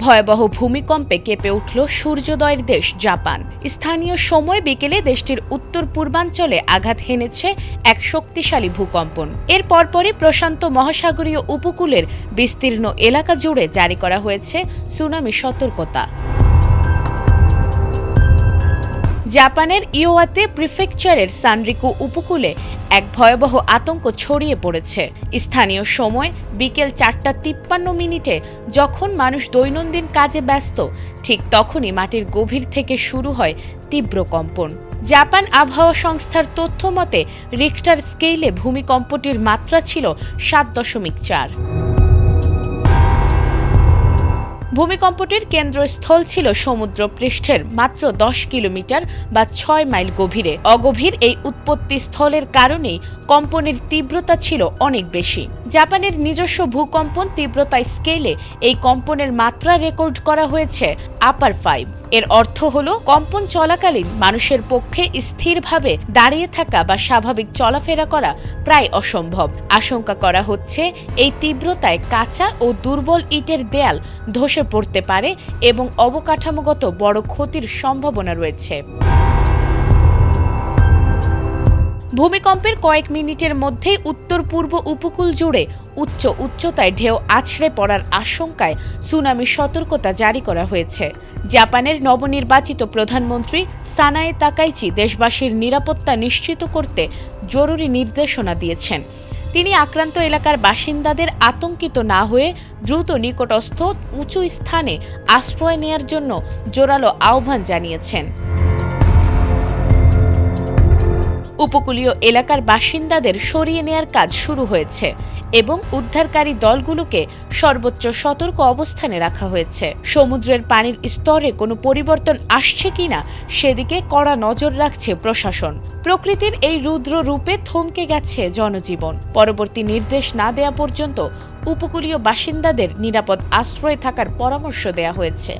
ভয়াবহ ভূমিকম্পে কেঁপে উঠল সূর্যোদয়ের দেশ জাপান। স্থানীয় সময় বিকেলে দেশটির উত্তর পূর্বাঞ্চলে আঘাত হেনেছে এক শক্তিশালী ভূকম্পন। এর পরপরই প্রশান্ত মহাসাগরীয় উপকূলের বিস্তীর্ণ এলাকা জুড়ে জারি করা হয়েছে সুনামি সতর্কতা। জাপানের ইওয়াতে প্রিফেকচারের সানরিকু উপকূলে এক ভয়াবহ আতঙ্ক ছড়িয়ে পড়েছে। স্থানীয় সময় বিকেল ৪:৫৩ যখন মানুষ দৈনন্দিন কাজে ব্যস্ত, ঠিক তখনই মাটির গভীর থেকে শুরু হয় তীব্র কম্পন। জাপান আবহাওয়া সংস্থার তথ্য মতে রিখটার স্কেলে ভূমিকম্পটির মাত্রা ছিল ৭.৪। ভূমিকম্পটির কেন্দ্রস্থল ছিল সমুদ্রপৃষ্ঠের মাত্র ১০ কিলোমিটার বা ৬ মাইল গভীরে। অগভীর এই উৎপত্তি স্থলের কারণেই কম্পনের তীব্রতা ছিল অনেক বেশি। জাপানের নিজস্ব ভূকম্পন তীব্রতা স্কেলে এই কম্পনের মাত্রা রেকর্ড করা হয়েছে আপার ৫। এর অর্থ হল কম্পন চলাকালীন মানুষের পক্ষে স্থিরভাবে দাঁড়িয়ে থাকা বা স্বাভাবিক চলাফেরা করা প্রায় অসম্ভব। আশঙ্কা করা হচ্ছে এই তীব্রতায় কাঁচা ও দুর্বল ইটের দেয়াল ধসে পড়তে পারে এবং অবকাঠামোগত বড় ক্ষতির সম্ভাবনা রয়েছে। ভূমিকম্পের কয়েক মিনিটের মধ্যেই উত্তর পূর্ব উপকূল জুড়ে উচ্চতায় ঢেউ আছড়ে পড়ার আশঙ্কায় সুনামি সতর্কতা জারি করা হয়েছে। জাপানের নবনির্বাচিত প্রধানমন্ত্রী সানায়ে তাকাইচি দেশবাসীর নিরাপত্তা নিশ্চিত করতে জরুরি নির্দেশনা দিয়েছেন। তিনি আক্রান্ত এলাকার বাসিন্দাদের আতঙ্কিত না হয়ে দ্রুত নিকটস্থ উঁচু স্থানে আশ্রয় নেয়ার জন্য জোরালো আহ্বান জানিয়েছেন। উপকূলীয় এলাকার বাসিন্দাদের সরিয়ে নেয়ার কাজ শুরু হয়েছে এবং উদ্ধারকারী দলগুলোকে সর্বোচ্চ সতর্ক অবস্থানে রাখা হয়েছে। সমুদ্রের পানির স্তরে কোনো পরিবর্তন আসছে কিনা সেদিকে কড়া নজর রাখছে প্রশাসন। প্রকৃতির এই রুদ্র রূপে থমকে গেছে জনজীবন। পরবর্তী নির্দেশ না দেয়া পর্যন্ত উপকূলীয় বাসিন্দাদের নিরাপদ আশ্রয়ে থাকার পরামর্শ দেয়া হয়েছে।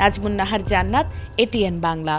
নাজমুন নাহার জান্নাত, এটিএন বাংলা।